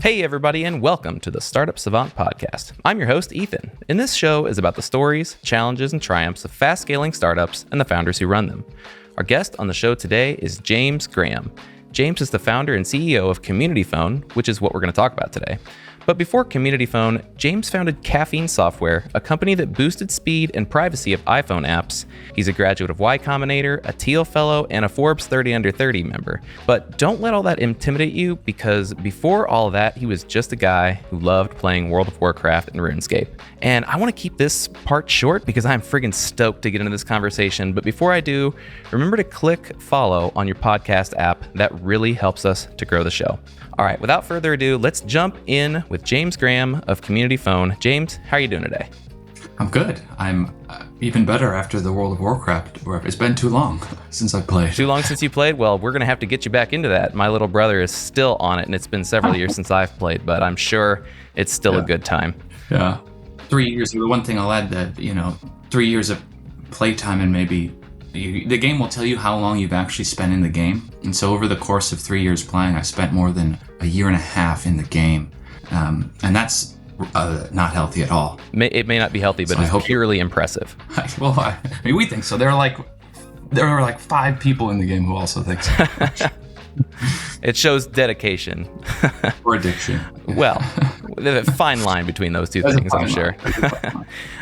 Hey everybody, and welcome to the Startup Savant podcast. I'm your host, Ethan, and this show is about the stories, challenges, and triumphs of fast-scaling startups and the founders who run them. Our guest on the show today is James Graham. James is the founder and CEO of Community Phone, which is what we're going to talk about today. But before Community Phone, James founded Caffeine Software, a company that boosted speed and privacy of iPhone apps. He's a graduate of Y-Combinator, a Theil Fellow, and a Forbes 30 Under 30 member. But don't let all that intimidate you, because before all of that, he was just a guy who loved playing World of Warcraft and RuneScape. And I want to keep this part short because I'm friggin' stoked to get into this conversation. But before I do, remember to click follow on your podcast app. That really helps us to grow the show. All right, without further ado, let's jump in with James Graham of Community Phone. James, how are you doing today? I'm good. I'm even better after the World of Warcraft. It's been too long since I played. Too long since you played? Well, we're going to have to get you back into that. My little brother is still on it, and it's been several years since I've played, but I'm sure it's still a good time. Yeah. 3 years. The one thing I'll add that, 3 years of playtime and maybe the game will tell you how long you've actually spent in the game. And so over the course of 3 years playing, I spent more than a year and a half in the game. And that's not healthy at all. It may not be healthy, but so it's purely impressive. We think so. There are like 5 people in the game who also think so. It shows dedication. Or addiction. Well, there's a fine line between those two things, I'm sure.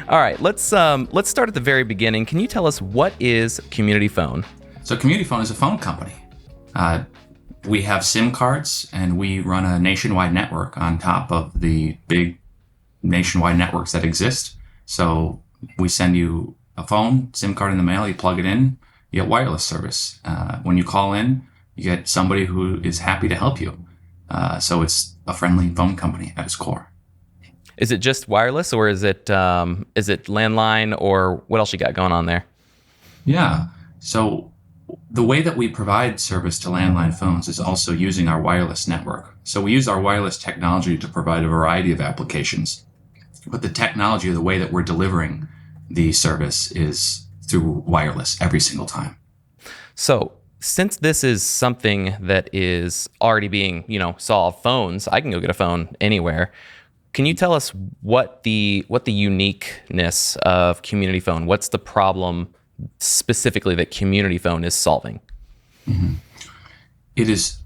All right, let's start at the very beginning. Can you tell us what is Community Phone? So Community Phone is a phone company. We have SIM cards, and we run a nationwide network on top of the big nationwide networks that exist. So we send you a phone, SIM card in the mail, you plug it in, you get wireless service. When you call in, you get somebody who is happy to help you. So it's a friendly phone company at its core. Is it just wireless, or is it landline, or what else you got going on there? Yeah. So the way that we provide service to landline phones is also using our wireless network. So we use our wireless technology to provide a variety of applications. But the technology, the way that we're delivering the service is through wireless every single time. So since this is something that is already being, solved, phones, I can go get a phone anywhere. Can you tell us what the uniqueness of Community Phone? What's the problem specifically that Community Phone is solving? Mm-hmm. It is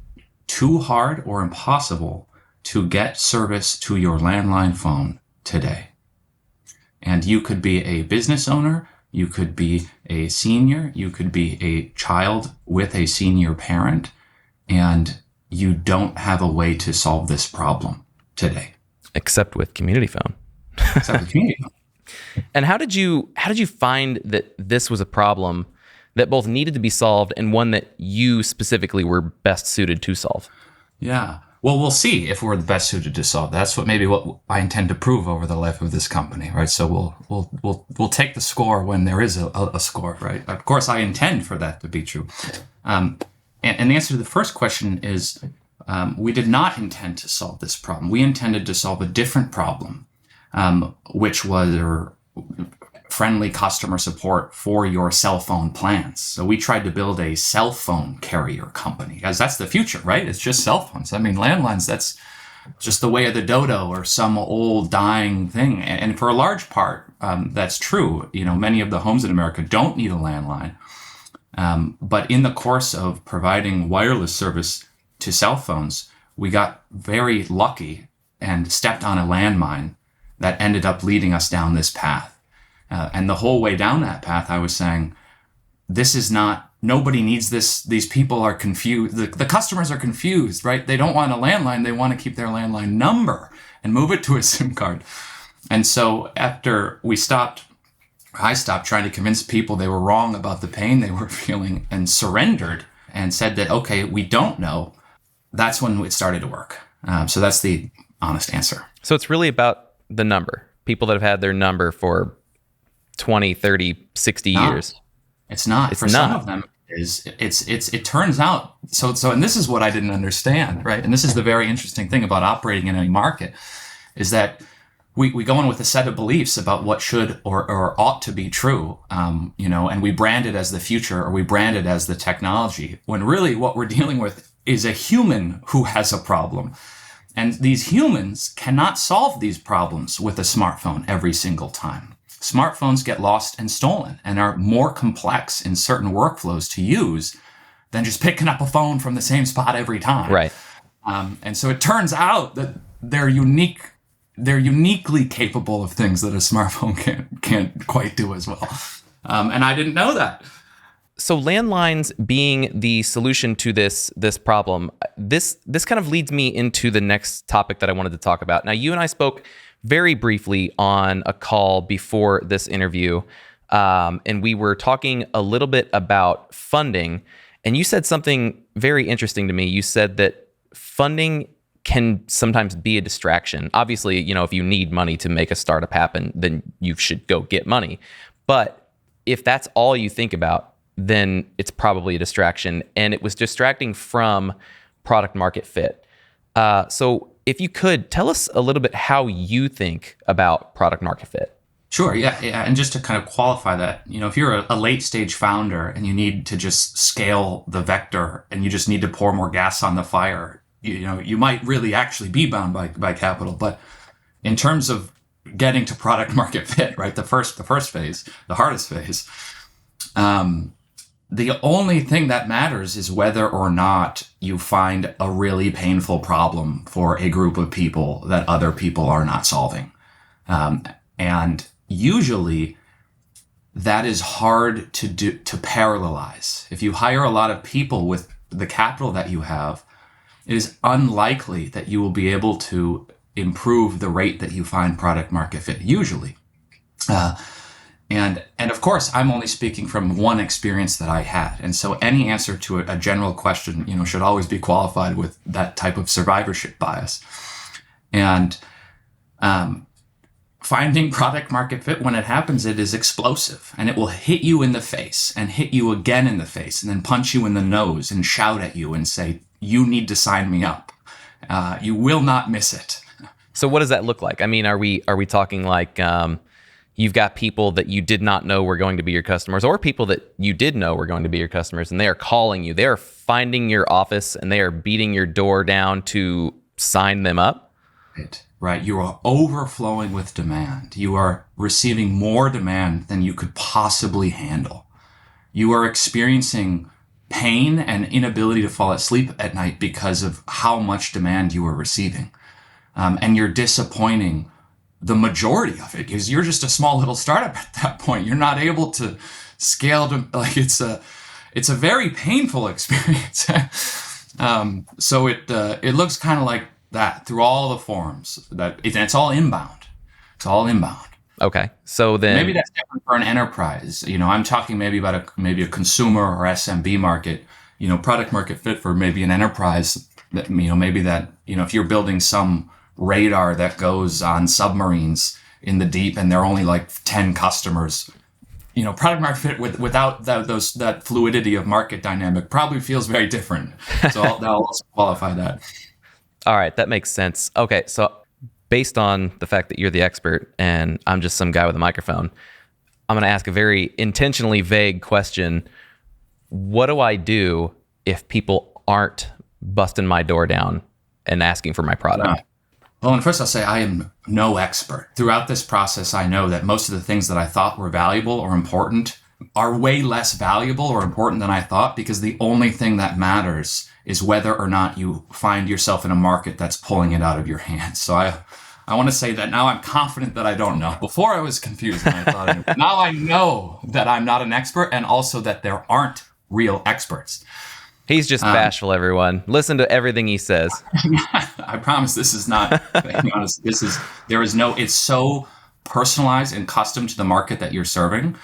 too hard or impossible to get service to your landline phone today. And you could be a business owner, you could be a senior, you could be a child with a senior parent, and you don't have a way to solve this problem today. Except with Community Phone. Except with Community Phone. And how did you find that this was a problem that both needed to be solved and one that you specifically were best suited to solve? Yeah. Well, we'll see if we're the best suited to solve. That's what I intend to prove over the life of this company, right? So we'll take the score when there is a score, right? Of course, I intend for that to be true. And the answer to the first question is we did not intend to solve this problem. We intended to solve a different problem, which was friendly customer support for your cell phone plans. So we tried to build a cell phone carrier company, because that's the future, right? It's just cell phones. I mean, landlines, that's just the way of the dodo or some old dying thing. And for a large part, that's true. Many of the homes in America don't need a landline. But in the course of providing wireless service to cell phones, we got very lucky and stepped on a landmine that ended up leading us down this path. And the whole way down that path, I was saying, nobody needs this. These people are confused. The customers are confused, right? They don't want a landline. They want to keep their landline number and move it to a SIM card. And so after I stopped trying to convince people they were wrong about the pain they were feeling and surrendered and said that, okay, we don't know. That's when it started to work. So that's the honest answer. So it's really about the number. People that have had their number for 20, 30, 60 years. It's not. For some of them, it turns out, and this is what I didn't understand, right? And this is the very interesting thing about operating in a market, is that we go in with a set of beliefs about what should or ought to be true, and we brand it as the future, or we brand it as the technology, when really what we're dealing with is a human who has a problem. And these humans cannot solve these problems with a smartphone every single time. Smartphones get lost and stolen and are more complex in certain workflows to use than just picking up a phone from the same spot every time. Right. And so it turns out that they're uniquely capable of things that a smartphone can't quite do as well. And I didn't know that. So landlines being the solution to this problem, this kind of leads me into the next topic that I wanted to talk about. Now, you and I spoke very briefly on a call before this interview, and we were talking a little bit about funding, and you said something very interesting to me. You said that funding can sometimes be a distraction. Obviously, if you need money to make a startup happen, then you should go get money. But if that's all you think about, then it's probably a distraction. And it was distracting from product market fit. So if you could, tell us a little bit how you think about product market fit. Sure, yeah. And just to kind of qualify that, if you're a late stage founder and you need to just scale the vector and you just need to pour more gas on the fire, you might really actually be bound by capital. But in terms of getting to product market fit, right, the first phase, the hardest phase, the only thing that matters is whether or not you find a really painful problem for a group of people that other people are not solving. And usually that is hard to parallelize. If you hire a lot of people with the capital that you have, it is unlikely that you will be able to improve the rate that you find product market fit, usually. And of course, I'm only speaking from one experience that I had. And so any answer to a general question, should always be qualified with that type of survivorship bias. And finding product market fit, when it happens, it is explosive and it will hit you in the face and hit you again in the face and then punch you in the nose and shout at you and say, you need to sign me up. You will not miss it. So what does that look like? I mean, are we talking like you've got people that you did not know were going to be your customers, or people that you did know were going to be your customers, and they are calling you, they are finding your office, and they are beating your door down to sign them up? Right. You are overflowing with demand. You are receiving more demand than you could possibly handle. You are experiencing pain and inability to fall asleep at night because of how much demand you are receiving. And you're disappointing the majority of it because you're just a small little startup at that point. You're not able to scale to, like, it's a very painful experience. So it looks kind of like that through all the forms it's all inbound. It's all inbound. Okay. So then maybe that's different for an enterprise. I'm talking maybe about a consumer or SMB market, product market fit for maybe an enterprise that, maybe that, if you're building some radar that goes on submarines in the deep and there are only like 10 customers, product market fit without that fluidity of market dynamic probably feels very different. So I'll also qualify that. All right, that makes sense. Okay, so based on the fact that you're the expert and I'm just some guy with a microphone, I'm going to ask a very intentionally vague question. What do I do if people aren't busting my door down and asking for my product? Well, and first I'll say I am no expert. Throughout this process, I know that most of the things that I thought were valuable or important are way less valuable or important than I thought, because the only thing that matters is whether or not you find yourself in a market that's pulling it out of your hands. So I want to say that now I'm confident that I don't know. Before I was confused and I thought I knew. Now I know that I'm not an expert, and also that there aren't real experts. He's just bashful, everyone. Listen to everything he says. I promise this is not, honest, it's so personalized and custom to the market that you're serving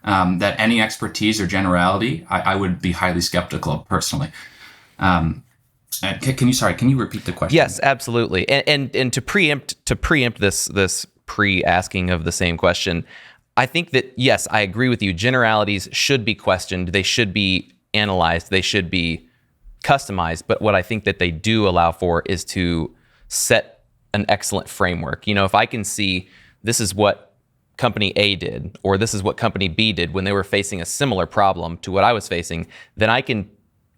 that any expertise or generality, I would be highly skeptical of personally. Can you repeat the question? Yes, absolutely. And to preempt this pre-asking of the same question, I think that, yes, I agree with you. Generalities should be questioned. They should be analyzed. They should be customized. But what I think that they do allow for is to set an excellent framework. If I can see this is what company A did, or this is what company B did when they were facing a similar problem to what I was facing, then I can,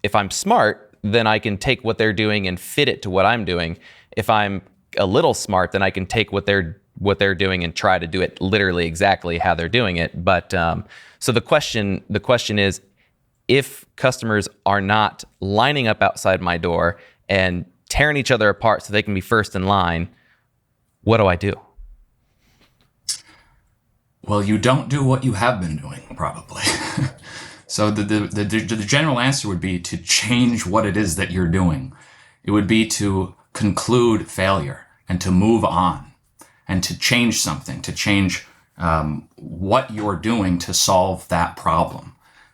if I'm smart, then I can take what they're doing and fit it to what I'm doing. If I'm a little smart, then I can take what they're doing and try to do it literally exactly how they're doing it. But so the question is, if customers are not lining up outside my door and tearing each other apart so they can be first in line, what do I do? Well, you don't do what you have been doing, probably. So the general answer would be to change what it is that you're doing. It would be to conclude failure and to move on and to change something, to change what you're doing to solve that problem.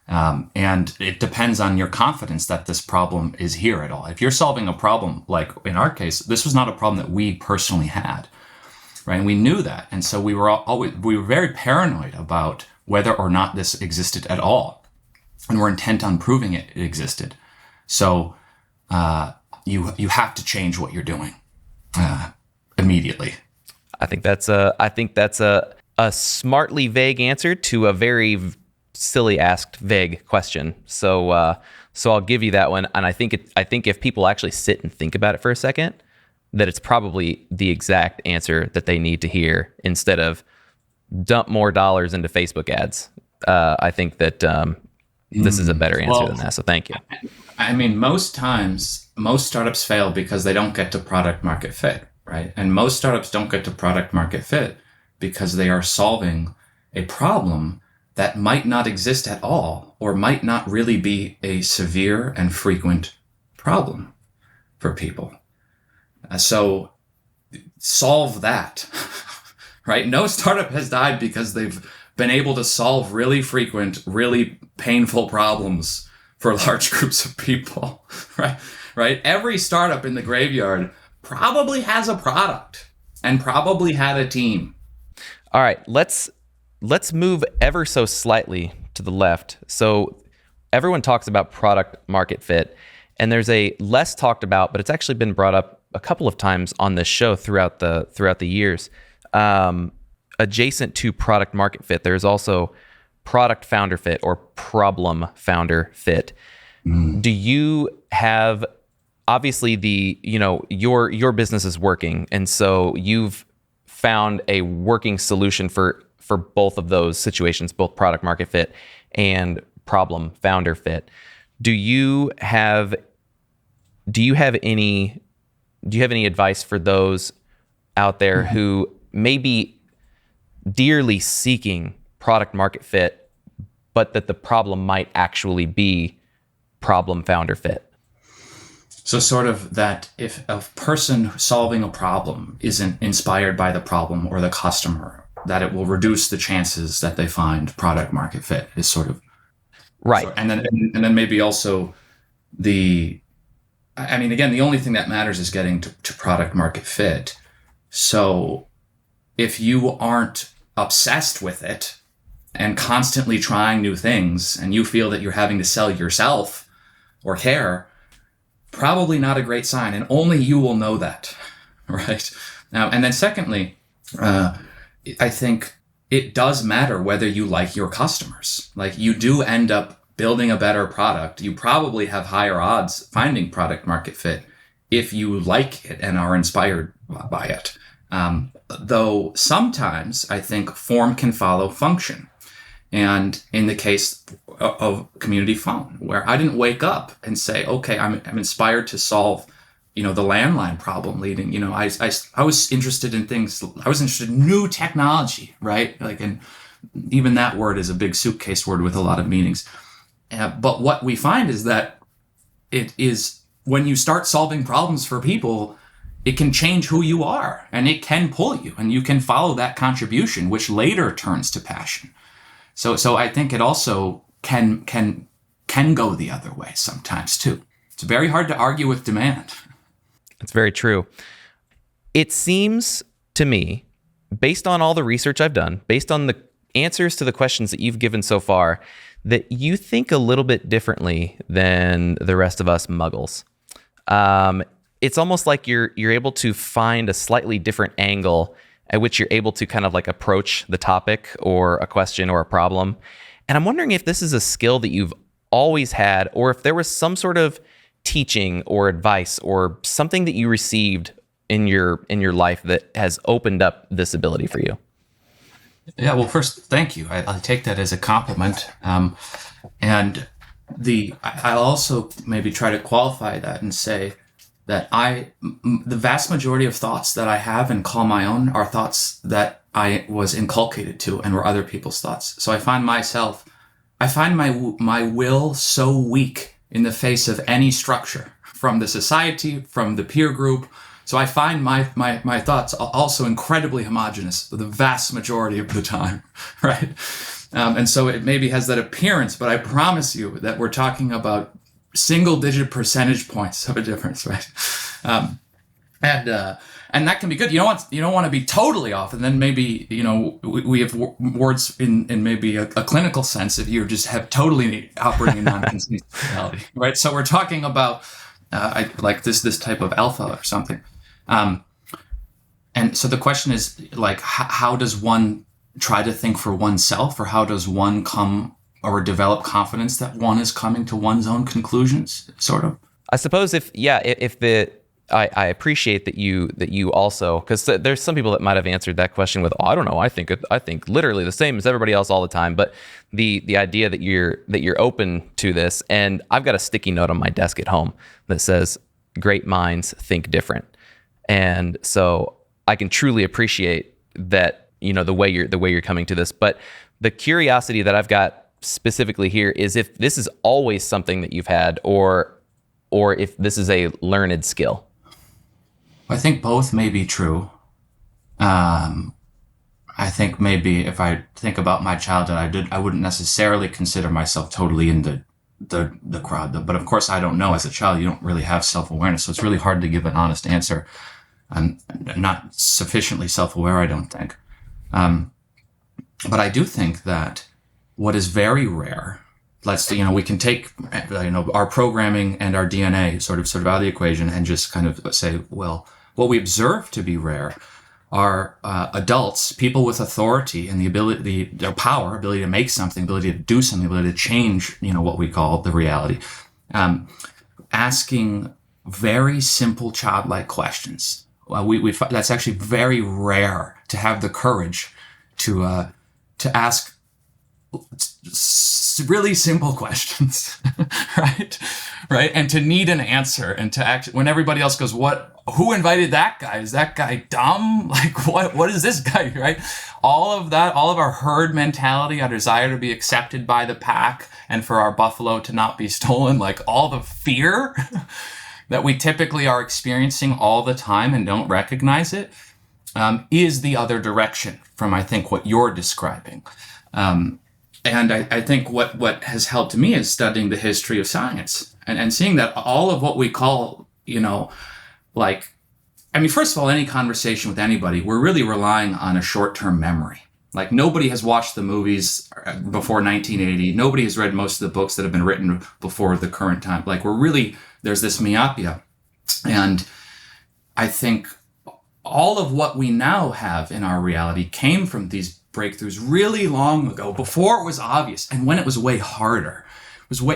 And it depends on your confidence that this problem is here at all. If you're solving a problem, like in our case, this was not a problem that we personally had, right? And we knew that. And so we were very paranoid about whether or not this existed at all. And we're intent on proving it existed. So you have to change what you're doing immediately. I think that's a smartly vague answer to a very silly asked vague question. So I'll give you that one. And I think if people actually sit and think about it for a second, that it's probably the exact answer that they need to hear instead of dump more dollars into Facebook ads. I think that this is a better answer than that. So thank you. I mean, most times, most startups fail because they don't get to product market fit, right? And most startups don't get to product market fit because they are solving a problem that might not exist at all or might not really be a severe and frequent problem for people. So solve that, right? No startup has died because they've been able to solve really frequent, really painful problems for large groups of people, right? Every startup in the graveyard probably has a product and probably had a team. All right, let's move ever so slightly to the left. So everyone talks about product market fit, and there's a less talked about, but it's actually been brought up a couple of times on this show throughout the years. Adjacent to product market fit, there's also product founder fit or problem founder fit. Do you have, obviously your business is working, and so you've found a working solution for both of those situations, both product market fit and problem founder fit. Do you have any advice for those out there who may be dearly seeking product market fit, but that the problem might actually be problem founder fit? So sort of that if a person solving a problem isn't inspired by the problem or the customer, that it will reduce the chances that they find product market fit is sort of right. And then maybe also the only thing that matters is getting to product market fit. So if you aren't obsessed with it and constantly trying new things and you feel that you're having to sell yourself or care, probably not a great sign, and only you will know that, right? Now, and then secondly, I think it does matter whether you like your customers. Like, you do end up building a better product. You probably have higher odds finding product market fit if you like it and are inspired by it. Though sometimes I think form can follow function. And in the case of Community Phone, where I didn't wake up and say, okay, I'm inspired to solve, the landline problem leading, I was interested in things, I was interested in new technology, right? And even that word is a big suitcase word with a lot of meanings. But what we find is that it is when you start solving problems for people, it can change who you are and it can pull you and you can follow that contribution, which later turns to passion. So I think it also can go the other way sometimes too. It's very hard to argue with demand. It's very true. It seems to me, based on all the research I've done, based on the answers to the questions that you've given so far, that you think a little bit differently than the rest of us muggles. It's almost like you're able to find a slightly different angle at which you're able to kind of like approach the topic or a question or a problem. And I'm wondering if this is a skill that you've always had, or if there was some sort of teaching or advice or something that you received in your life that has opened up this ability for you? Yeah, well, first, thank you. I take that as a compliment. And I'll also maybe try to qualify that and say that the vast majority of thoughts that I have and call my own are thoughts that I was inculcated to and were other people's thoughts. So I find my will so weak in the face of any structure, from the society, from the peer group. So I find my thoughts also incredibly homogenous the vast majority of the time, right? And so it maybe has that appearance, but I promise you that we're talking about single-digit percentage points of a difference, right? And that can be good. You don't want to be totally off, and then maybe we have words in maybe a clinical sense if you just have totally operating in non-consistent reality, right? So we're talking about like this type of alpha or something. And so the question is, like, how does one try to think for oneself, or how does one come or develop confidence that one is coming to one's own conclusions, sort of? I suppose I appreciate that you also, because there's some people that might have answered that question with, I don't know, I think literally the same as everybody else all the time. But the idea that you're open to this, and I've got a sticky note on my desk at home that says, "Great minds think different," and so I can truly appreciate that, the way you're coming to this. But the curiosity that I've got specifically here is if this is always something that you've had, or if this is a learned skill. I think both may be true. I think maybe if I think about my childhood, I wouldn't necessarily consider myself totally in the crowd. But of course, I don't know. As a child, you don't really have self-awareness, so it's really hard to give an honest answer. I'm not sufficiently self-aware, I don't think. But I do think that what is very rare, we can take our programming and our DNA sort of out of the equation and just kind of say, well, what we observe to be rare are adults, people with authority and the ability, their power, ability to make something, ability to do something, ability to change, what we call the reality, asking very simple childlike questions. That's actually very rare to have the courage to ask really simple questions, right? And to need an answer, and to act when everybody else goes, who invited that guy? Is that guy dumb? Like, what is this guy, right? All of that, all of our herd mentality, our desire to be accepted by the pack and for our buffalo to not be stolen, like all the fear that we typically are experiencing all the time and don't recognize it, is the other direction from, I think, what you're describing. And I think what has helped me is studying the history of science and seeing that all of what we call, first of all, any conversation with anybody, we're really relying on a short-term memory. Like, nobody has watched the movies before 1980. Nobody has read most of the books that have been written before the current time. Like, there's this myopia. And I think all of what we now have in our reality came from these breakthroughs really long ago, before it was obvious, and when it was way harder.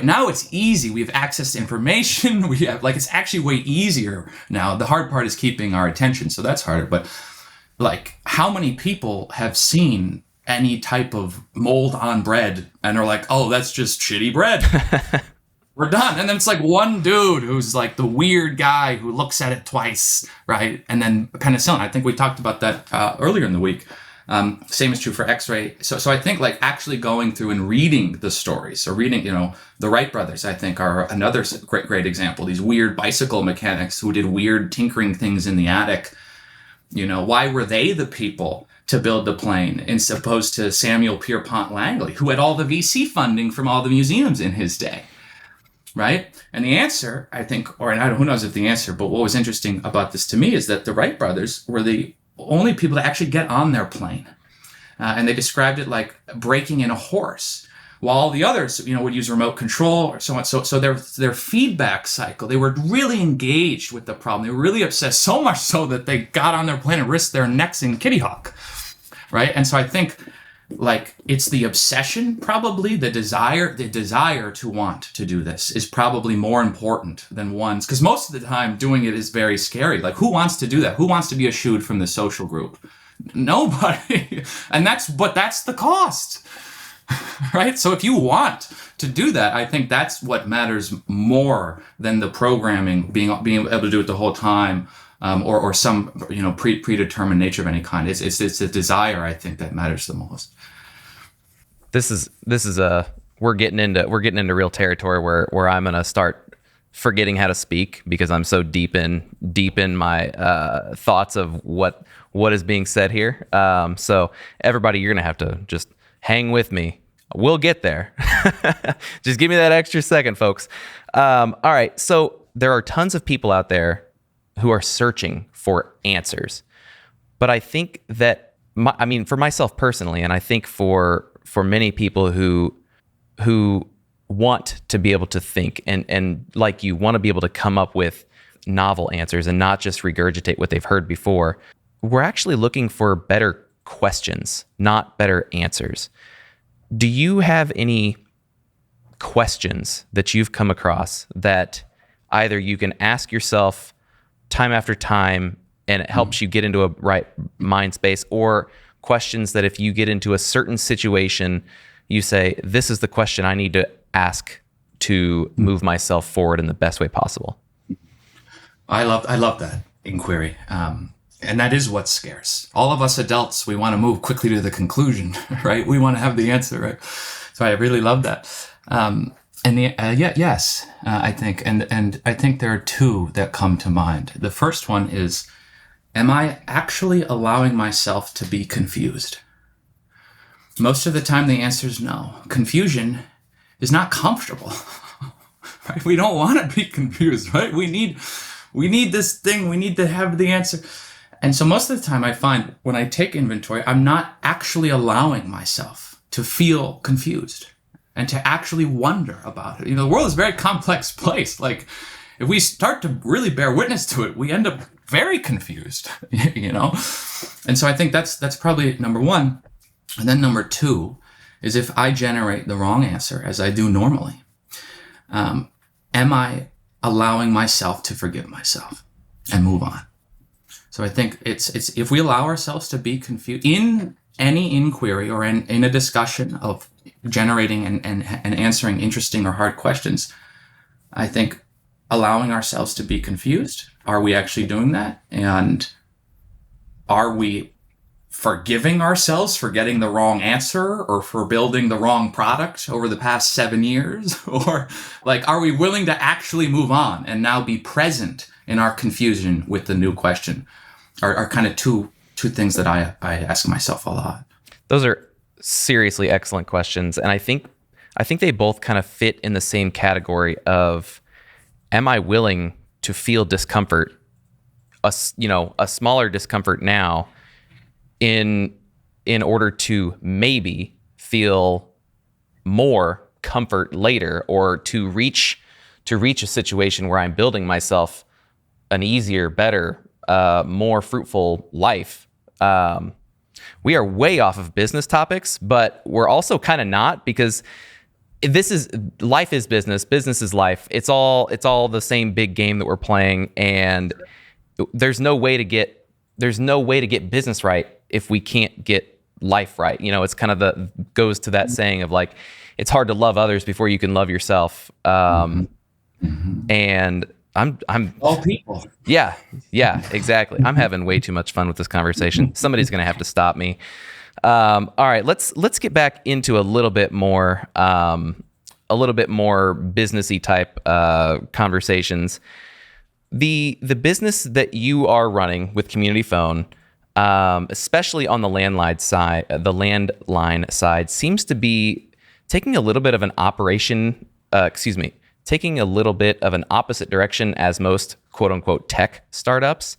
Now it's easy. We have access to information. It's actually way easier now. The hard part is keeping our attention, so that's harder. But how many people have seen any type of mold on bread and are like, oh, that's just shitty bread. We're done. And then it's like one dude who's like the weird guy who looks at it twice, right? And then penicillin. I think we talked about that earlier in the week. Same is true for X-ray. So I think actually going through and reading the stories, or reading, the Wright brothers, I think, are another great example. These weird bicycle mechanics who did weird tinkering things in the attic. Why were they the people to build the plane, as opposed to Samuel Pierpont Langley, who had all the VC funding from all the museums in his day? Right? And the answer, I think, who knows if the answer, but what was interesting about this to me is that the Wright brothers were the only people to actually get on their plane. And they described it like breaking in a horse, while the others, would use remote control or so on. So their feedback cycle, they were really engaged with the problem. They were really obsessed, so much so that they got on their plane and risked their necks in Kitty Hawk, right? And so I think like it's the obsession, probably the desire to want to do this is probably more important than one's, because most of the time doing it is very scary. Like, who wants to do that? Who wants to be eschewed from the social group? Nobody. And that's the cost, right? So if you want to do that, I think that's what matters more than the programming, being able to do it the whole time. Or some predetermined nature of any kind. It's the desire, I think, that matters the most. This is we're getting into real territory where I'm gonna start forgetting how to speak because I'm so deep in my thoughts of what is being said here. So everybody, you're gonna have to just hang with me. We'll get there. Just give me that extra second, folks. All right. So there are tons of people out there who are searching for answers. But I think that, for myself personally, and I think for many people who want to be able to think and like you want to be able to come up with novel answers and not just regurgitate what they've heard before, we're actually looking for better questions, not better answers. Do you have any questions that you've come across that either you can ask yourself time after time and it helps you get into a right mind space, or questions that if you get into a certain situation, you say, this is the question I need to ask to move myself forward in the best way possible? I love that inquiry. And that is what's scarce. All of us adults, we want to move quickly to the conclusion, right? We want to have the answer, right? So I really love that. Yes, I think, and I think there are two that come to mind. The first one is, am I actually allowing myself to be confused? Most of the time, the answer is no. Confusion is not comfortable, right? We don't want to be confused, right? We need this thing. We need to have the answer. And so most of the time, I find when I take inventory, I'm not actually allowing myself to feel confused and to actually wonder about it. The world is a very complex place. Like, if we start to really bear witness to it, we end up very confused, And so I think that's probably number one. And then number two is, if I generate the wrong answer, as I do normally, am I allowing myself to forgive myself and move on? So I think it's if we allow ourselves to be confused in any inquiry or in a discussion of generating and answering interesting or hard questions, I think allowing ourselves to be confused, are we actually doing that? And are we forgiving ourselves for getting the wrong answer or for building the wrong product over the past 7 years? Or are we willing to actually move on and now be present in our confusion with the new question? Are kind of two things that I ask myself a lot. Those are seriously excellent questions. And I think they both kind of fit in the same category of, am I willing to feel discomfort, a smaller discomfort now, in order to maybe feel more comfort later, or to reach a situation where I'm building myself an easier, better, more fruitful life. We are way off of business topics, but we're also kind of not, because life is business, business is life. It's all the same big game that we're playing, and there's no way to get business right if we can't get life right. It's kind of goes to that saying of like, it's hard to love others before you can love yourself. And I'm all people. Yeah, exactly. I'm having way too much fun with this conversation. Somebody's going to have to stop me. All right, let's get back into a little bit more businessy type conversations. The business that you are running with Community Phone, especially on the landline side, seems to be taking a little bit of an taking a little bit of an opposite direction as most quote unquote tech startups.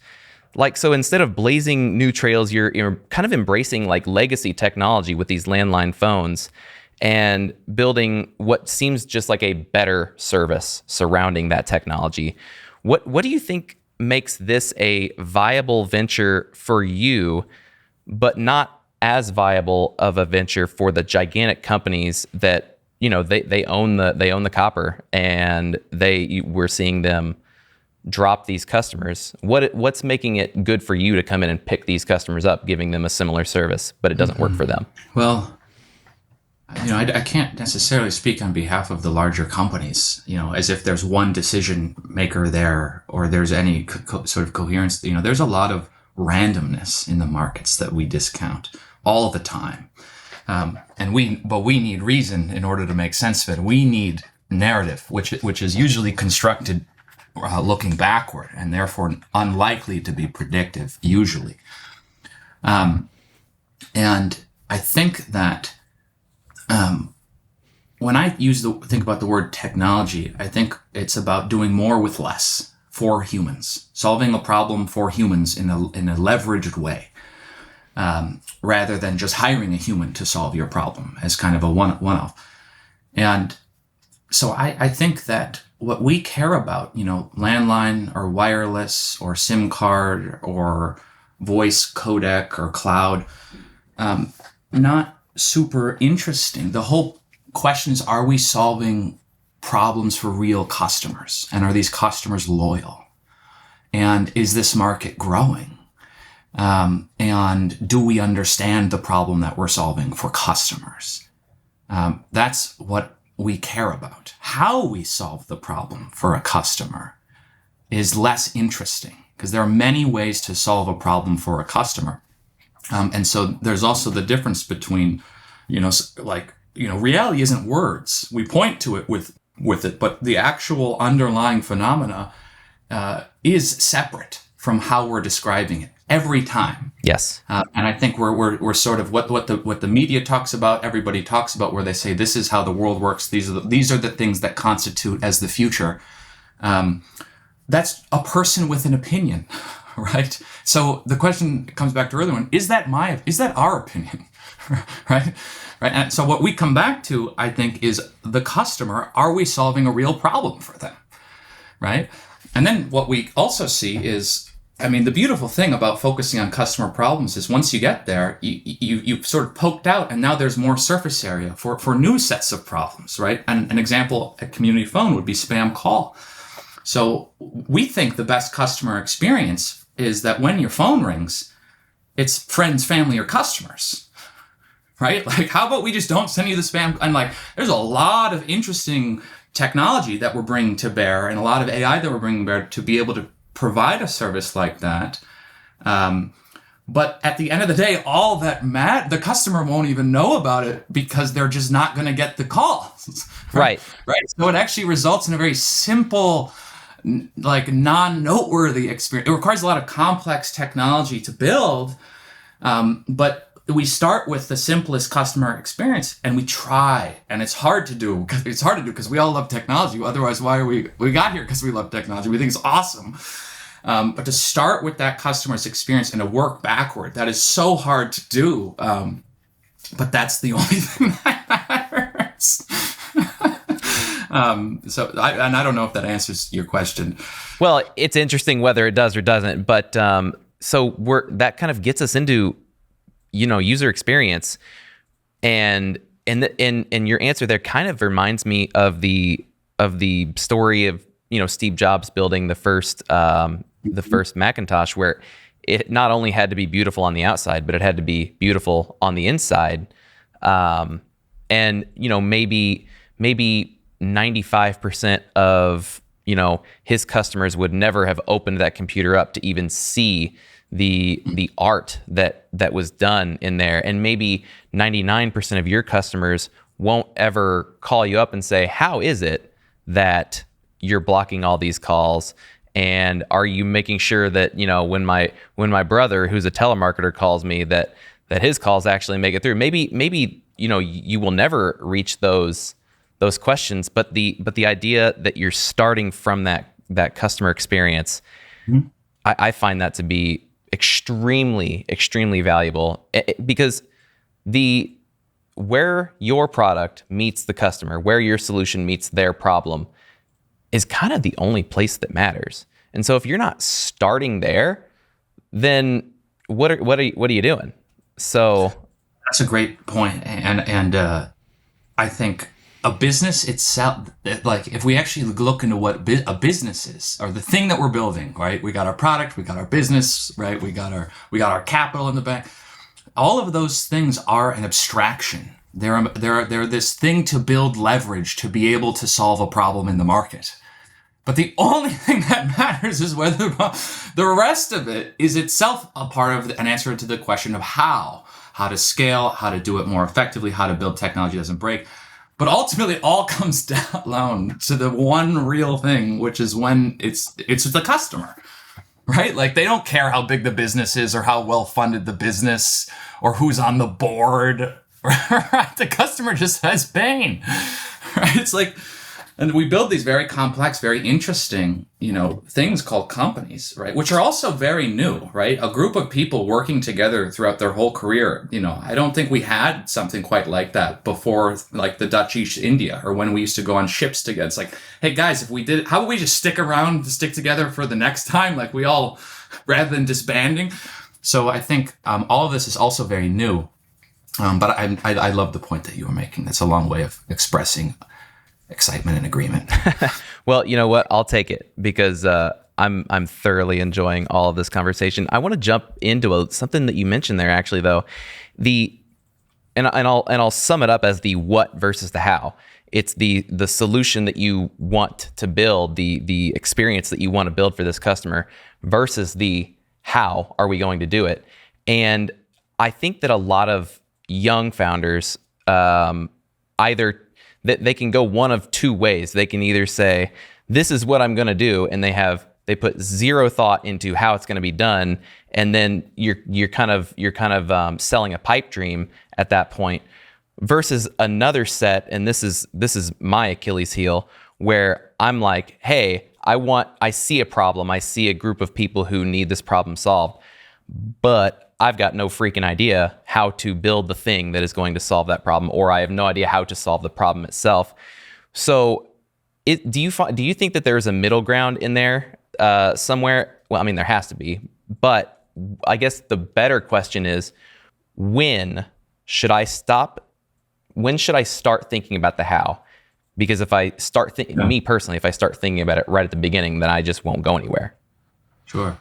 So instead of blazing new trails, you're kind of embracing legacy technology with these landline phones and building what seems just like a better service surrounding that technology. What do you think makes this a viable venture for you, but not as viable of a venture for the gigantic companies that, they own the copper, and we're seeing them drop these customers. What's making it good for you to come in and pick these customers up, giving them a similar service, but it doesn't work for them? Well, I can't necessarily speak on behalf of the larger companies, as if there's one decision maker there or there's any sort of coherence. There's a lot of randomness in the markets that we discount all the time. But we need reason in order to make sense of it. We need narrative, which is usually constructed looking backward and therefore unlikely to be predictive, usually. And I think that when I think about the word technology, I think it's about doing more with less for humans, solving a problem for humans in a leveraged way, rather than just hiring a human to solve your problem as kind of a one-off. And so I think that what we care about, landline or wireless or SIM card or voice codec or cloud, not super interesting. The whole question is, are we solving problems for real customers? And are these customers loyal? And is this market growing? And do we understand the problem that we're solving for customers? That's what we care about. How we solve the problem for a customer is less interesting, because there are many ways to solve a problem for a customer. And so there's also the difference between, reality isn't words. We point to it with it, but the actual underlying phenomena is separate from how we're describing it every time. Yes. And I think we're sort of what the media talks about, everybody talks about, where they say this is how the world works. These are the things that constitute as the future. That's a person with an opinion, right? So the question comes back to earlier one: is that our opinion, right? Right. And so what we come back to, I think, is the customer. Are we solving a real problem for them, right? And then what we also see is, the beautiful thing about focusing on customer problems is once you get there, you've sort of poked out, and now there's more surface area for new sets of problems, right? And an example at Community Phone would be spam call. So we think the best customer experience is that when your phone rings, it's friends, family, or customers, right? Like, how about we just don't send you the spam? And there's a lot of interesting technology that we're bringing to bear and a lot of AI that we're bringing to bear to be able to provide a service like that. But at the end of the day, all that the customer won't even know about it because they're just not going to get the call. Right. Right. So it actually results in a very simple, non-noteworthy experience. It requires a lot of complex technology to build, but we start with the simplest customer experience, and we try, and it's hard to do because we all love technology. Otherwise, why are we got here? Because we love technology. We think it's awesome. But to start with that customer's experience and to work backward, that is so hard to do. But that's the only thing that matters. I don't know if that answers your question. Well, it's interesting whether it does or doesn't, but that kind of gets us into user experience, and your answer there kind of reminds me of the story of Steve Jobs building the first Macintosh, where it not only had to be beautiful on the outside, but it had to be beautiful on the inside. And maybe 95% of his customers would never have opened that computer up to even see the art that was done in there, and maybe 99% of your customers won't ever call you up and say, how is it that you're blocking all these calls, and are you making sure that when my brother, who's a telemarketer, calls me, that his calls actually make it through. Maybe you will never reach those questions, but the idea that you're starting from that customer experience, mm-hmm. I find that to be extremely, extremely valuable, because where your product meets the customer, where your solution meets their problem, is kind of the only place that matters. And so if you're not starting there, then what are you doing? So That's a great point. And I think a business itself, like if we actually look into what a business is, or the thing that we're building, right? We got our product, we got our business, right? We got our capital in the bank. All of those things are an abstraction. They're this thing to build leverage to be able to solve a problem in the market. But the only thing that matters is whether the rest of it is itself a part of an answer to the question of how to scale, how to do it more effectively, how to build technology that doesn't break. But ultimately, it all comes down to the one real thing, which is when it's the customer, right? Like they don't care how big the business is or how well funded the business or who's on the board. Right? The customer just has pain, right? It's like, and we build these very complex, very interesting, things called companies, right? Which are also very new, right? A group of people working together throughout their whole career. I don't think we had something quite like that before, like the Dutch East India, or when we used to go on ships together. It's like, hey guys, if we did, how about we just stick around to stick together for the next time? Like we all, rather than disbanding. So I think all of this is also very new. But I love the point that you were making. That's a long way of expressing excitement and agreement. Well, you know what? I'll take it because I'm thoroughly enjoying all of this conversation. I want to jump into something that you mentioned there, actually, though. And I'll sum it up as the what versus the how. It's the solution that you want to build, the experience that you want to build for this customer versus the how are we going to do it. And I think that a lot of young founders either they can go one of two ways. They can either say, this is what I'm going to do, and they put zero thought into how it's going to be done, and then you're kind of selling a pipe dream at that point. Versus another set, and this is my Achilles heel, where I'm like, hey, I see a problem, I see a group of people who need this problem solved, but I've got no freaking idea how to build the thing that is going to solve that problem, or I have no idea how to solve the problem itself. So do you think that there's a middle ground in there somewhere? Well, I mean, there has to be, but I guess the better question is, when should I start thinking about the how? Because if I start me personally, if I start thinking about it right at the beginning, then I just won't go anywhere. Sure.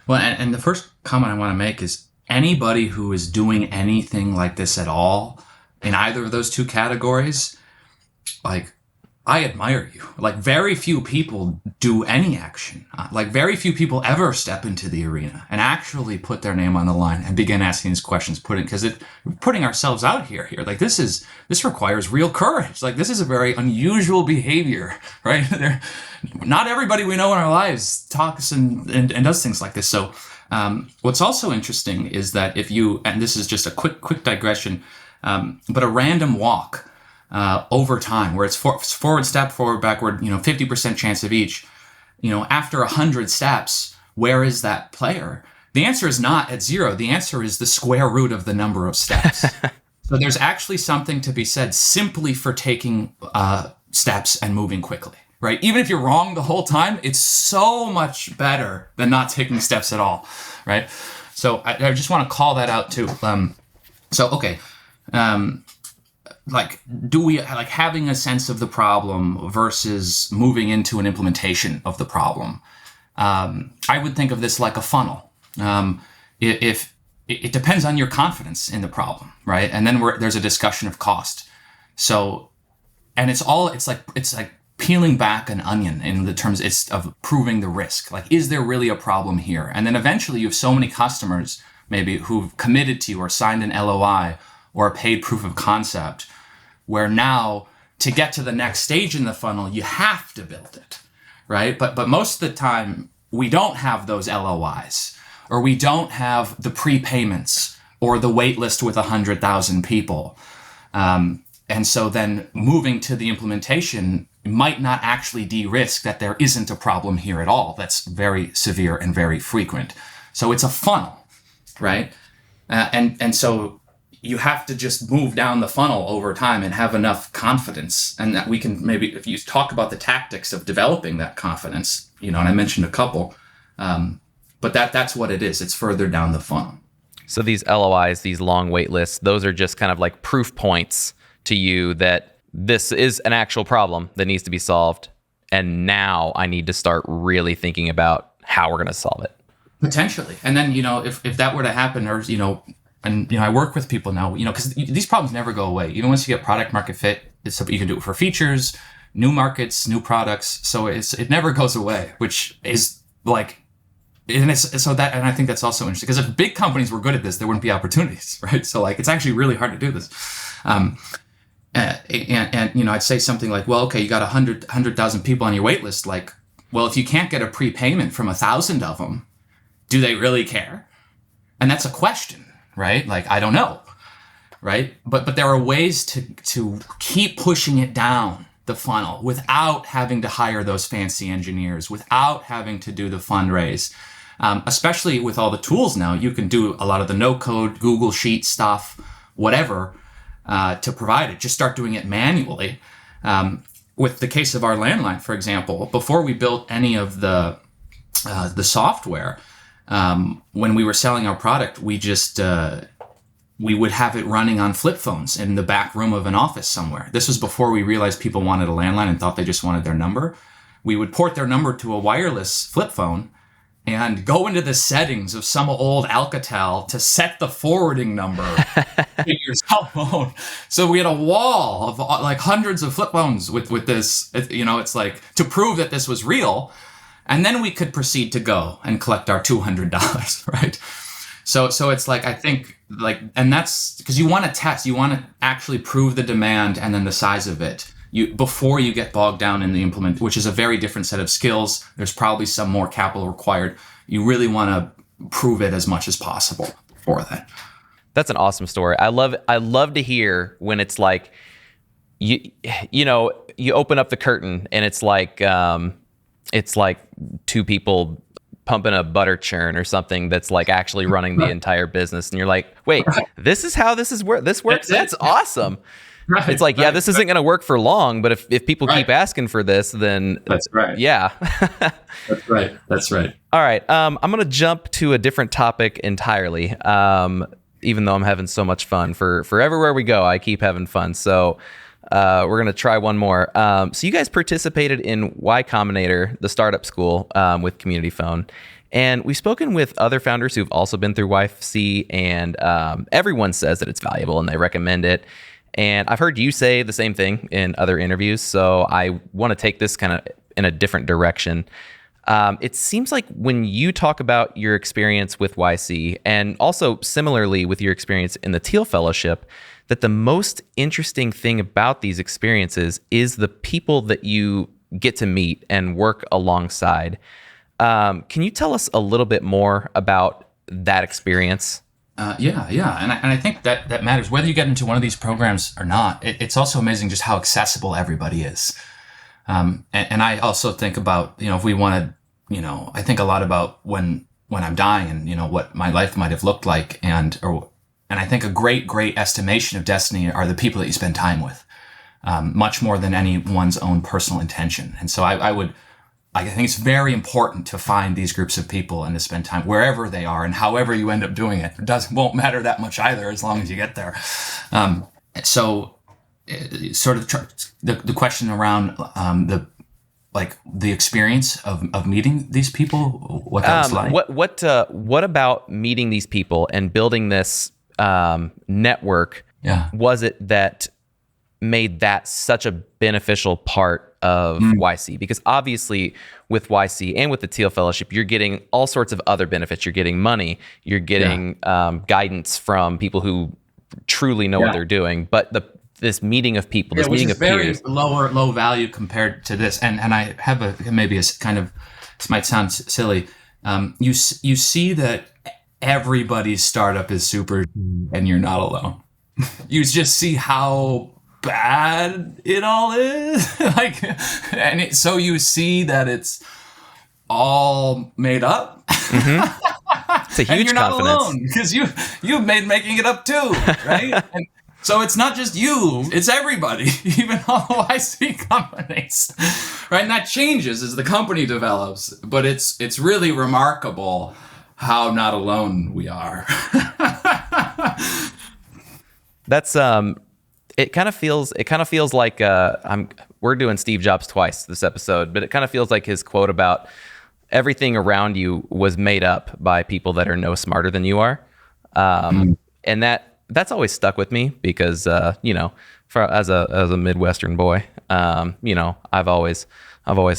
Well, and the first comment I want to make is anybody who is doing anything like this at all in either of those two categories, like, I admire you. Like, very few people do any action. Like, very few people ever step into the arena and actually put their name on the line and begin asking these questions, because we're putting ourselves out here. Like, this requires real courage. Like, this is a very unusual behavior, right? Not everybody we know in our lives talks and does things like this. So, what's also interesting is that and this is just a quick digression, but a random walk over time, where it's forward step, forward, backward, 50% chance of each, after 100 steps, where is that player? The answer is not at 0. The answer is the square root of the number of steps. So there's actually something to be said simply for taking steps and moving quickly. Right? Even if you're wrong the whole time, it's so much better than not taking steps at all. Right? So I just want to call that out too. Do we having a sense of the problem versus moving into an implementation of the problem? I would think of this like a funnel. If it depends on your confidence in the problem, right? And then there's a discussion of cost. So, and it's like peeling back an onion in the terms of proving the risk. Like, is there really a problem here? And then eventually you have so many customers maybe who've committed to you or signed an LOI or a paid proof of concept, where now to get to the next stage in the funnel, you have to build it, right? But most of the time we don't have those LOIs, or we don't have the prepayments or the wait list with 100,000 people. And so then moving to the implementation might not actually de-risk that there isn't a problem here at all. That's very severe and very frequent. So it's a funnel, right? And so you have to just move down the funnel over time and have enough confidence. And that we can maybe, if you talk about the tactics of developing that confidence, and I mentioned a couple, but that's what it is. It's further down the funnel. So these LOIs, these long wait lists, those are just kind of like proof points to you that this is an actual problem that needs to be solved. And now I need to start really thinking about how we're going to solve it. Potentially. And then, if that were to happen, or, I work with people now, because these problems never go away. Even once you get product market fit, you can do it for features, new markets, new products. So it never goes away, which is like, and I think that's also interesting, because if big companies were good at this, there wouldn't be opportunities, right? So like, it's actually really hard to do this. And I'd say something like, well, okay, you got 100,000 people on your wait list. Like, well, if you can't get a prepayment from 1,000 of them, do they really care? And that's a question, right? Like, I don't know, right? But there are ways to keep pushing it down the funnel without having to hire those fancy engineers, without having to do the fundraise. Especially with all the tools now, you can do a lot of the no-code, Google Sheet stuff, whatever, to provide it. Just start doing it manually. With the case of our Landline, for example, before we built any of the software, when we were selling our product, we just we would have it running on flip phones in the back room of an office somewhere. This was before we realized people wanted a landline and thought they just wanted their number. We would port their number to a wireless flip phone and go into the settings of some old Alcatel to set the forwarding number to your cell phone. So we had a wall of like hundreds of flip phones with this, it's like to prove that this was real. And then we could proceed to go and collect our $200, right? So it's like, I think like, and that's because you want to test, you want to actually prove the demand and then the size of it. Before you get bogged down in the implement, which is a very different set of skills. There's probably some more capital required. You really want to prove it as much as possible before that. That's an awesome story. I love to hear when it's like, you open up the curtain and it's like two people pumping a butter churn or something that's like actually running the entire business. And you're like, wait, this is how this works? That's awesome. Right, it's like, this isn't going to work for long, but if people keep asking for this, then that's right. Yeah. That's right. All right. I'm going to jump to a different topic entirely. Even though I'm having so much fun for everywhere we go, I keep having fun. So we're going to try one more. So you guys participated in Y-Combinator, the startup school, with Community Phone. And we've spoken with other founders who've also been through YC, and everyone says that it's valuable and they recommend it. And I've heard you say the same thing in other interviews, so I want to take this kind of in a different direction. It seems like when you talk about your experience with YC, and also similarly with your experience in the Theil Fellowship, that the most interesting thing about these experiences is the people that you get to meet and work alongside. Can you tell us a little bit more about that experience? Yeah. And I think that matters. Whether you get into one of these programs or not, it's also amazing just how accessible everybody is. And I also think about, if we wanted, I think a lot about when I'm dying and, what my life might have looked like. And I think a great estimation of destiny are the people that you spend time with, much more than anyone's own personal intention. And so I think it's very important to find these groups of people and to spend time wherever they are and however you end up doing it. Won't matter that much either, as long as you get there. So sort of the question around the experience of meeting these people, what that was like. What about meeting these people and building this network? Yeah. Was it that made that such a beneficial part of YC? Because obviously with YC and with the Theil Fellowship, you're getting all sorts of other benefits. You're getting money, you're getting guidance from people who truly know what they're doing. But this meeting of people, this meeting of peers, very low value compared to this. And I have maybe a kind of, this might sound silly. You see that everybody's startup is super and you're not alone. You just see how bad it all is. So you see that it's all made up. Mm-hmm. It's a huge and you're not confidence. alone because you've made making it up too, right? And so it's not just you, it's everybody, even all the YC companies, right? And that changes as the company develops, but it's really remarkable how not alone we are. That's it kind of feels like we're doing Steve Jobs twice this episode, but it kind of feels like his quote about everything around you was made up by people that are no smarter than you are. And that's always stuck with me because, as a Midwestern boy, I've always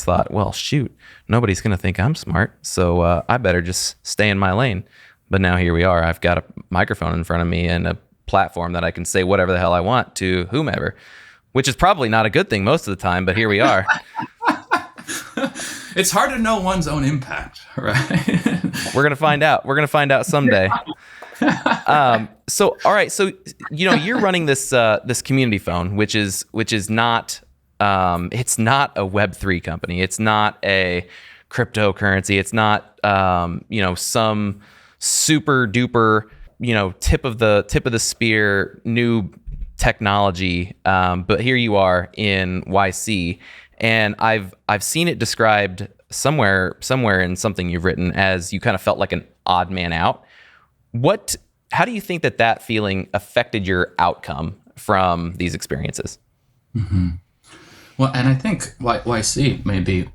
thought, well, shoot, nobody's going to think I'm smart. So I better just stay in my lane. But now here we are. I've got a microphone in front of me and a platform that I can say whatever the hell I want to whomever, which is probably not a good thing most of the time, but here we are. It's hard to know one's own impact, right? We're going to find out. We're going to find out someday. So, all right. So, you're running this community phone, which is not, it's not a Web3 company. It's not a cryptocurrency. It's not, some super duper, tip of the spear new technology. But here you are in YC, and I've seen it described somewhere in something you've written as you kind of felt like an odd man out. How do you think that feeling affected your outcome from these experiences? Mm-hmm. Well, and I think YC maybe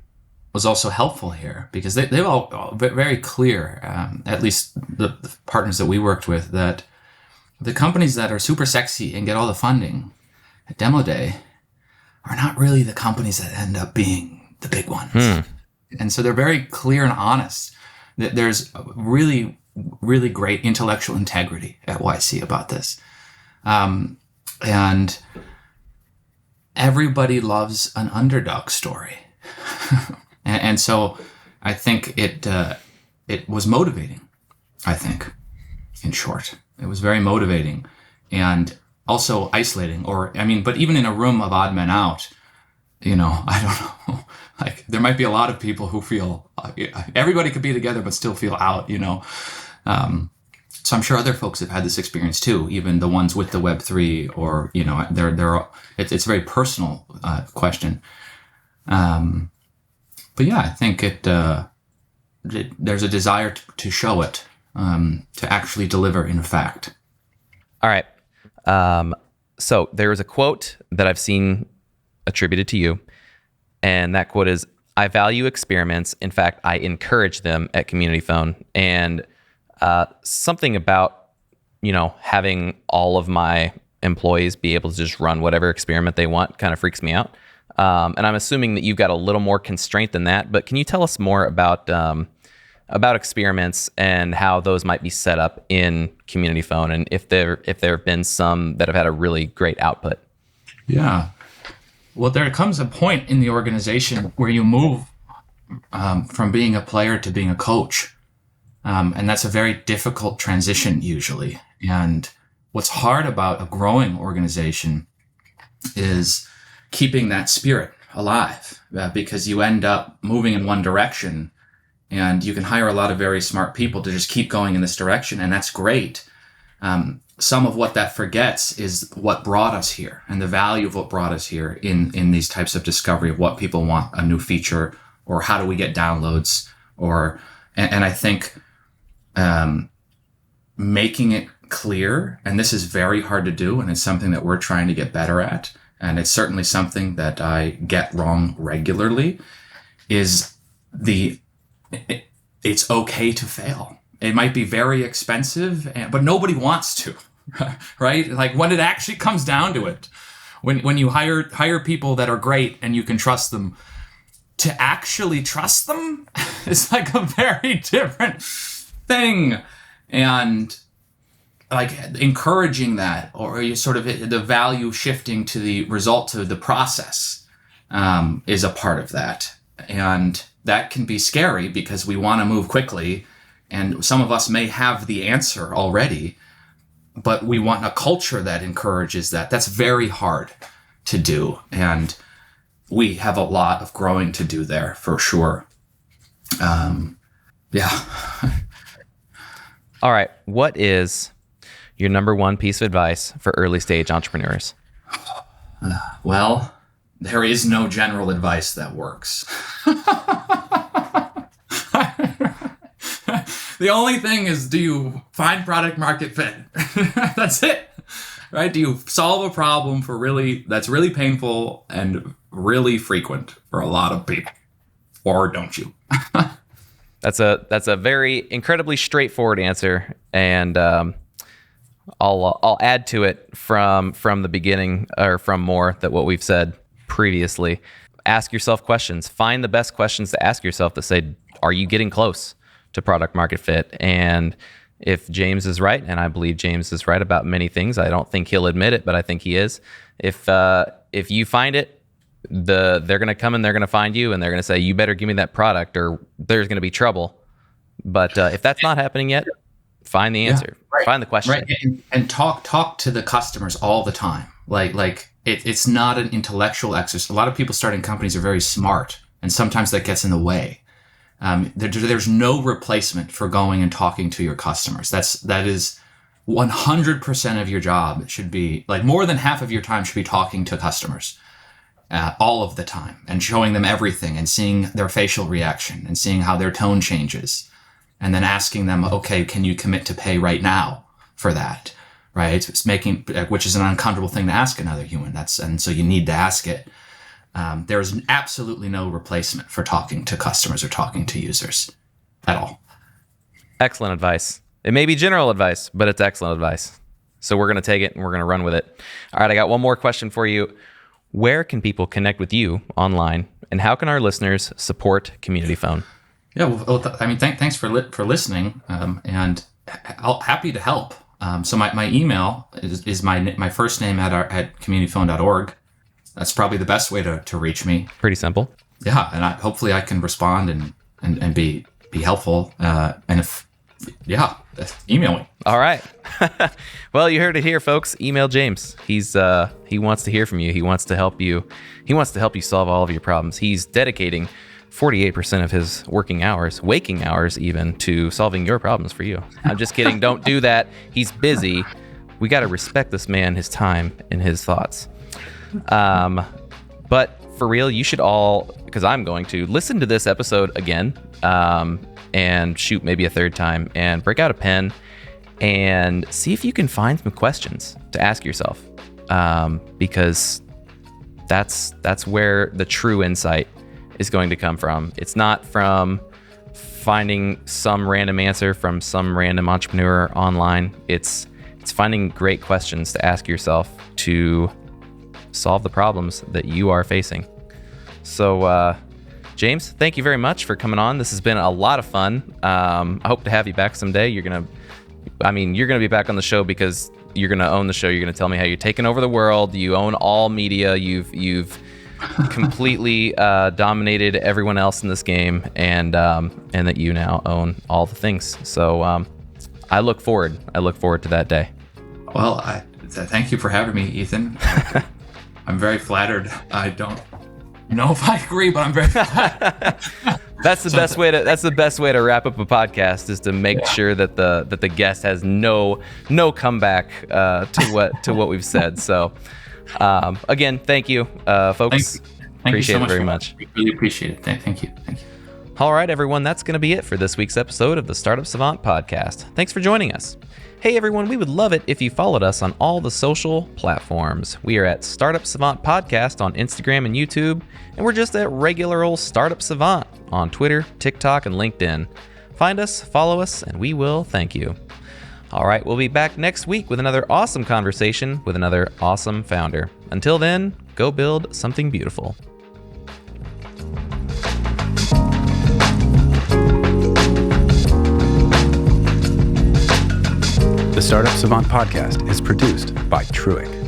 was also helpful here because they've all very clear, at least the partners that we worked with, that the companies that are super sexy and get all the funding at Demo Day are not really the companies that end up being the big ones. And so they're very clear and honest that there's really, really great intellectual integrity at YC about this. And everybody loves an underdog story. And so I think it was motivating, I think, in short. It was very motivating and also isolating. But even in a room of odd men out, I don't know, like there might be a lot of people who feel, everybody could be together but still feel out, So I'm sure other folks have had this experience too, even the ones with the Web3 or, it's a very personal question. But yeah, I think there's a desire to show it, to actually deliver in fact. All right. So there is a quote that I've seen attributed to you, and that quote is, "I value experiments. In fact, I encourage them at Community Phone." And something about, having all of my employees be able to just run whatever experiment they want kind of freaks me out. And I'm assuming that you've got a little more constraint than that, but can you tell us more about experiments and how those might be set up in Community Phone, and if there have been some that have had a really great output? Yeah. Well, there comes a point in the organization where you move from being a player to being a coach. And that's a very difficult transition usually. And what's hard about a growing organization is keeping that spirit alive, because you end up moving in one direction, and you can hire a lot of very smart people to just keep going in this direction. And that's great. Some of what that forgets is what brought us here and the value of what brought us here in these types of discovery of what people want, a new feature, or how do we get downloads, and I think, making it clear, and this is very hard to do, and it's something that we're trying to get better at, and it's certainly something that I get wrong regularly, is it's okay to fail. It might be very expensive, but nobody wants to, right? Like when it actually comes down to it, when you hire people that are great and you can trust them, to actually trust them is like a very different thing. And like encouraging that, or you sort of the value shifting to the result of the process, is a part of that. And that can be scary because we want to move quickly, and some of us may have the answer already, but we want a culture that encourages that. That's very hard to do, and we have a lot of growing to do there for sure. Yeah. All right. What is your number one piece of advice for early stage entrepreneurs? Well, there is no general advice that works. The only thing is, do you find product market fit? That's it, right? Do you solve a problem that's really painful and really frequent for a lot of people, or don't you? That's a very incredibly straightforward answer, and I'll add to it from the beginning, or from more that what we've said previously. Ask yourself questions. Find the best questions to ask yourself that say, are you getting close to product market fit? And if James is right, and I believe James is right about many things, I don't think he'll admit it, but I think he is. If you find it, they're going to come and they're going to find you, and they're going to say, you better give me that product or there's going to be trouble. But if that's not happening yet, find the answer. Right. Find the question. Right. And talk to the customers all the time. It's not an intellectual exercise. A lot of people starting companies are very smart, and sometimes that gets in the way. There's no replacement for going and talking to your customers. That is 100% of your job. It should be more than half of your time should be talking to customers. All of the time, and showing them everything and seeing their facial reaction and seeing how their tone changes, and then asking them, okay, can you commit to pay right now for that? Right? Which is an uncomfortable thing to ask another human. And so you need to ask it. There is absolutely no replacement for talking to customers or talking to users at all. Excellent advice. It may be general advice, but it's excellent advice. So we're going to take it and we're going to run with it. All right, I got one more question for you. Where can people connect with you online, and how can our listeners support Community Phone? Yeah, thanks for listening, and happy to help. So my email is my first name at communityphone.org. That's probably the best way to reach me. Pretty simple. Yeah, and hopefully I can respond and be helpful. And if email me. All right. Well, you heard it here, folks. Email James. He wants to hear from you. He wants to help you. He wants to help you solve all of your problems. He's dedicating 48% of his waking hours even, to solving your problems for you. I'm just kidding. Don't do that. He's busy. We got to respect this man, his time, and his thoughts. But for real, you should all, because I'm going to listen to this episode again, and shoot maybe a third time, and break out a pen and see if you can find some questions to ask yourself, because that's where the true insight is going to come from. It's not from finding some random answer from some random entrepreneur online. It's finding great questions to ask yourself to solve the problems that you are facing. So James, thank you very much for coming on. This has been a lot of fun. I hope to have you back someday. You're gonna be back on the show because you're gonna own the show. You're gonna tell me how you're taking over the world. You own all media. You've completely dominated everyone else in this game, and that you now own all the things. So I look forward to that day. Well, thank you for having me, Ethan. I'm very flattered. I don't know if I agree, but I'm very flattered. That's the best way to wrap up a podcast, is to make sure that the guest has no comeback to what we've said. So again, thank you, folks. Thank appreciate you so it very much. Really appreciate it. Thank you. All right, everyone, that's going to be it for this week's episode of the Startup Savant podcast. Thanks for joining us. Hey, everyone, we would love it if you followed us on all the social platforms. We are at Startup Savant Podcast on Instagram and YouTube, and we're just at regular old Startup Savant on Twitter, TikTok, and LinkedIn. Find us, follow us, and we will thank you. All right, we'll be back next week with another awesome conversation with another awesome founder. Until then, go build something beautiful. The Startup Savant podcast is produced by 𝙗𝙗𝙗𝙗.